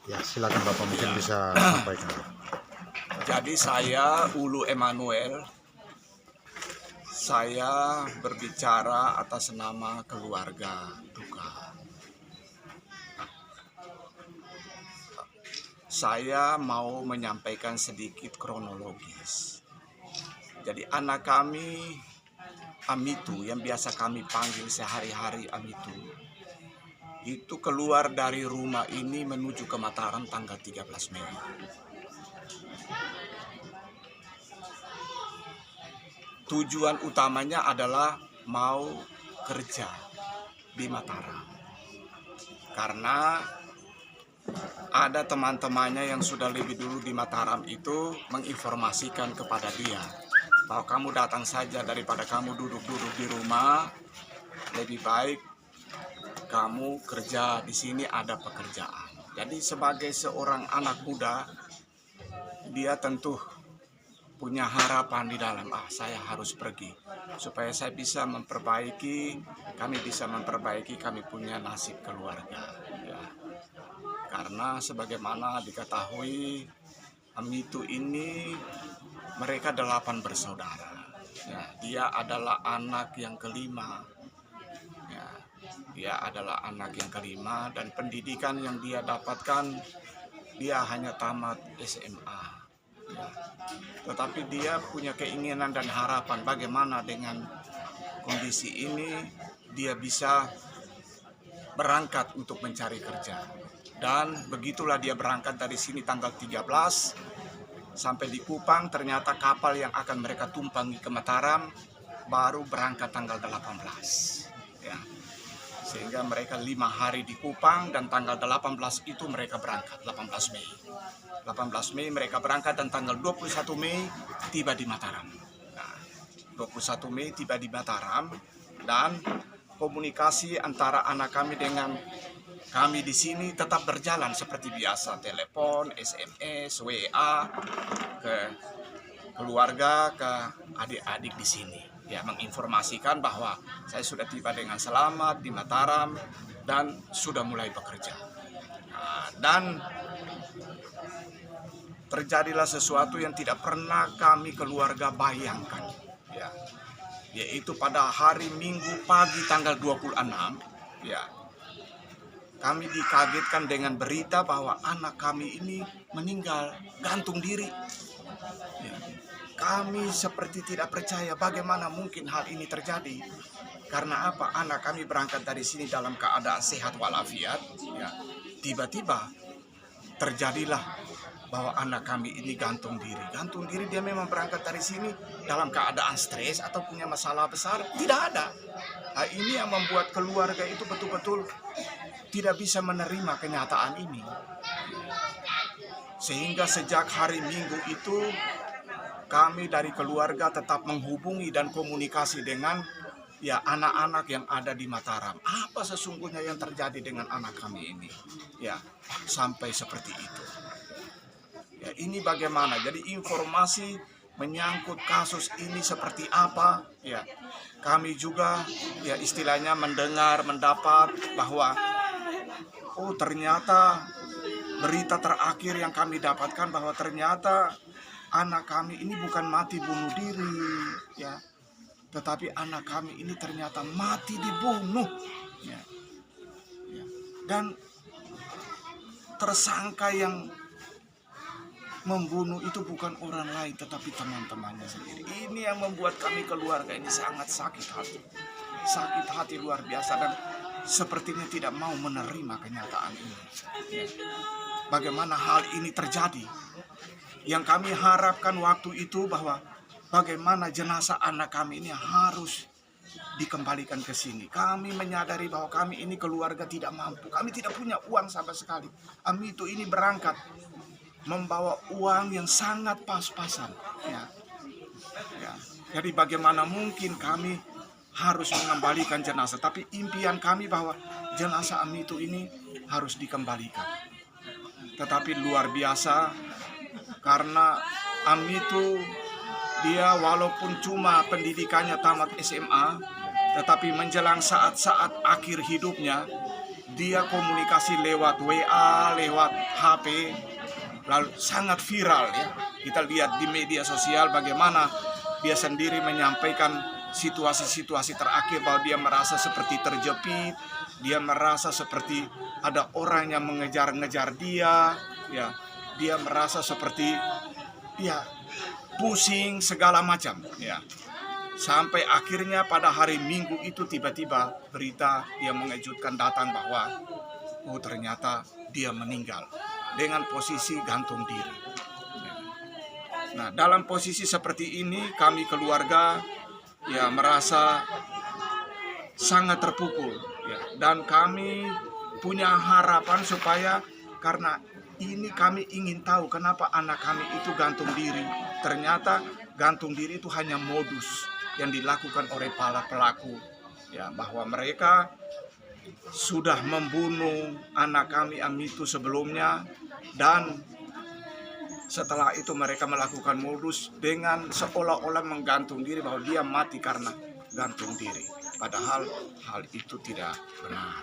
Ya, silakan Bapak mungkin bisa sampaikan. Jadi saya Ulu Emanuel, saya berbicara atas nama keluarga duka. Saya mau menyampaikan sedikit kronologis. Jadi anak kami, Amitu, yang biasa kami panggil sehari-hari Amitu, itu keluar dari rumah ini menuju ke Mataram tanggal 13 Mei. Tujuan utamanya adalah mau kerja di Mataram. Karena ada teman-temannya yang sudah lebih dulu di Mataram itu menginformasikan kepada dia bahwa kamu datang saja daripada kamu duduk-duduk di rumah, lebih baik kamu kerja di sini, ada pekerjaan. Jadi sebagai seorang anak muda, dia tentu punya harapan di dalam, saya harus pergi supaya saya bisa memperbaiki, kami punya nasib keluarga. Ya. Karena sebagaimana diketahui, Amitu ini mereka 8 bersaudara. Ya, dia adalah anak yang kelima. Ya, dia adalah anak yang kelima dan pendidikan yang dia dapatkan, dia hanya tamat SMA. Ya. Tetapi dia punya keinginan dan harapan bagaimana dengan kondisi ini dia bisa berangkat untuk mencari kerja. Dan begitulah dia berangkat dari sini tanggal 13 sampai di Kupang. Ternyata kapal yang akan mereka tumpangi ke Mataram baru berangkat tanggal 18. Ya. Sehingga mereka 5 hari di Kupang dan tanggal 18 itu mereka berangkat, 18 Mei. 18 Mei mereka berangkat dan tanggal 21 Mei tiba di Mataram. Nah, 21 Mei tiba di Mataram dan komunikasi antara anak kami dengan kami di sini tetap berjalan seperti biasa, telepon, SMS, WA ke keluarga, ke adik-adik di sini. Ya, menginformasikan bahwa saya sudah tiba dengan selamat di Mataram dan sudah mulai bekerja. Nah, dan terjadilah sesuatu yang tidak pernah kami keluarga bayangkan. Ya, yaitu pada hari Minggu pagi tanggal 26, ya, kami dikagetkan dengan berita bahwa anak kami ini meninggal gantung diri. Ya. Kami seperti tidak percaya bagaimana mungkin hal ini terjadi. Karena apa? Anak kami berangkat dari sini dalam keadaan sehat walafiat. Ya. Tiba-tiba terjadilah bahwa anak kami ini gantung diri. Gantung diri, dia memang berangkat dari sini dalam keadaan stres atau punya masalah besar? Tidak ada. Nah, ini yang membuat keluarga itu betul-betul tidak bisa menerima kenyataan ini. Sehingga sejak hari Minggu itu kami dari keluarga tetap menghubungi dan komunikasi dengan anak-anak yang ada di Mataram. Apa sesungguhnya yang terjadi dengan anak kami ini? Ya, sampai seperti itu. Ya, ini bagaimana? Jadi informasi menyangkut kasus ini seperti apa? Ya, kami juga istilahnya mendapat bahwa ternyata berita terakhir yang kami dapatkan bahwa ternyata anak kami ini bukan mati bunuh diri, ya, tetapi anak kami ini ternyata mati dibunuh, ya. Ya. Dan tersangka yang membunuh itu bukan orang lain tetapi teman-temannya sendiri. Ini yang membuat kami keluarga ini sangat sakit hati luar biasa, dan sepertinya tidak mau menerima kenyataan ini. Bagaimana hal ini terjadi? Yang kami harapkan waktu itu bahwa bagaimana jenazah anak kami ini harus dikembalikan ke sini. Kami menyadari bahwa kami ini keluarga tidak mampu. Kami tidak punya uang sama sekali. Amitu ini berangkat membawa uang yang sangat pas-pasan. Ya. Jadi bagaimana mungkin kami harus mengembalikan jenazah, tapi impian kami bahwa jenazah Amitu ini harus dikembalikan. Tetapi luar biasa, karena Amitu dia walaupun cuma pendidikannya tamat SMA, tetapi menjelang saat-saat akhir hidupnya dia komunikasi lewat WA, lewat HP, lalu sangat viral ya. Kita lihat di media sosial bagaimana dia sendiri menyampaikan situasi-situasi terakhir bahwa dia merasa seperti terjepit, dia merasa seperti ada orang yang mengejar-ngejar dia, ya. Dia merasa seperti ya pusing segala macam, ya. Sampai akhirnya pada hari Minggu itu tiba-tiba berita yang mengejutkan datang bahwa ternyata dia meninggal dengan posisi gantung diri. Nah, dalam posisi seperti ini kami keluarga ya merasa sangat terpukul ya, dan kami punya harapan supaya karena ini kami ingin tahu kenapa anak kami itu gantung diri. Ternyata gantung diri itu hanya modus yang dilakukan oleh para pelaku ya, bahwa mereka sudah membunuh anak kami Amitu sebelumnya, dan setelah itu mereka melakukan modus dengan seolah-olah menggantung diri bahwa dia mati karena gantung diri. Padahal hal itu tidak benar.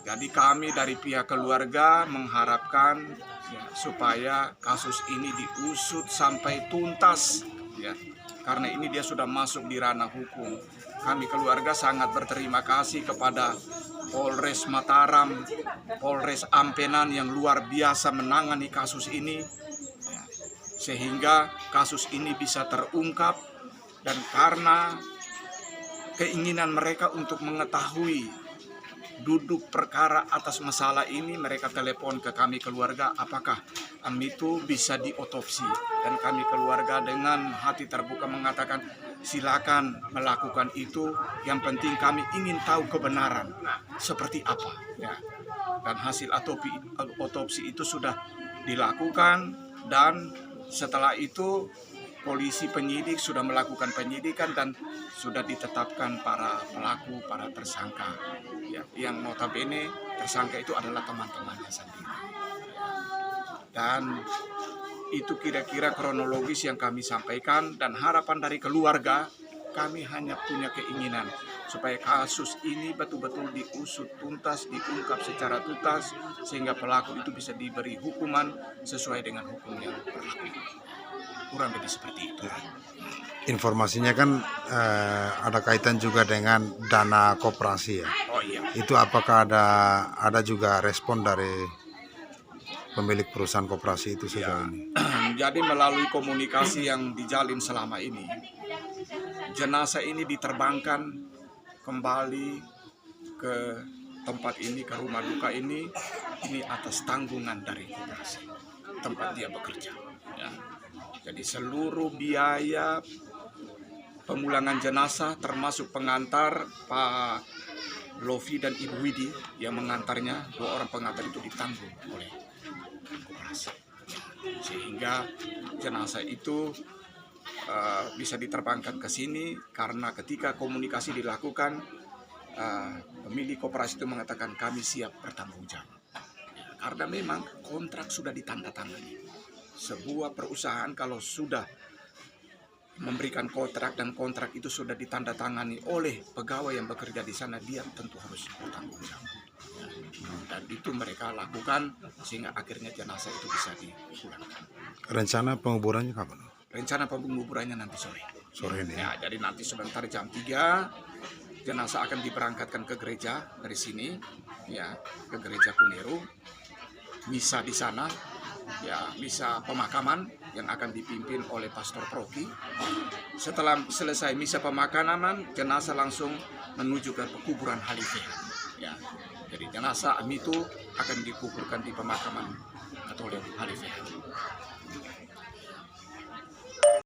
Jadi kami dari pihak keluarga mengharapkan ya, supaya kasus ini diusut sampai tuntas ya, karena ini dia sudah masuk di ranah hukum. Kami keluarga sangat berterima kasih kepada Polres Mataram, Polres Ampenan yang luar biasa menangani kasus ini ya, sehingga kasus ini bisa terungkap, dan karena keinginan mereka untuk mengetahui duduk perkara atas masalah ini, mereka telepon ke kami keluarga apakah Amitu bisa diotopsi, dan kami keluarga dengan hati terbuka mengatakan silakan melakukan itu, yang penting kami ingin tahu kebenaran seperti apa ya. Dan hasil otopsi itu sudah dilakukan, dan setelah itu polisi penyidik sudah melakukan penyidikan dan sudah ditetapkan para pelaku, para tersangka ya, yang notabene tersangka itu adalah teman-temannya sendiri. Dan itu kira-kira kronologis yang kami sampaikan, dan harapan dari keluarga kami hanya punya keinginan supaya kasus ini betul-betul diusut tuntas, diungkap secara tuntas, sehingga pelaku itu bisa diberi hukuman sesuai dengan hukum yang berlaku. Kurang lebih seperti itu. Informasinya kan ada kaitan juga dengan dana koperasi ya. Oh iya. Itu apakah ada juga respon dari pemilik perusahaan koperasi itu sejauh ini? Jadi melalui komunikasi yang dijalin selama ini, jenazah ini diterbangkan kembali ke tempat ini, ke rumah duka ini atas tanggungan dari koperasi tempat dia bekerja. Ya. Jadi seluruh biaya pemulangan jenazah termasuk pengantar Pak Lofi dan Ibu Widi yang mengantarnya, 2 orang pengantar itu ditanggung oleh koperasi. Sehingga jenazah itu bisa diterbangkan ke sini, karena ketika komunikasi dilakukan pemilik koperasi itu mengatakan kami siap bertanggung jawab. Karena memang kontrak sudah ditandatangani. Sebuah perusahaan kalau sudah memberikan kontrak dan kontrak itu sudah ditandatangani oleh pegawai yang bekerja di sana, dia tentu harus bertanggung jawab. Dan itu mereka lakukan sehingga akhirnya jenazah itu bisa dipulangkan. Rencana penguburannya kapan? Rencana penguburannya nanti sore. Sore ini. Ya, jadi nanti sebentar jam 3 jenazah akan diberangkatkan ke gereja dari sini, ya, ke gereja Kuneru. Misa di sana, ya, misa pemakaman yang akan dipimpin oleh Pastor Proki. Setelah selesai misa pemakaman, jenazah langsung menuju ke kuburan Halifah. Ya, jadi jenazah Amitu akan dikuburkan di pemakaman Katolik Halifah.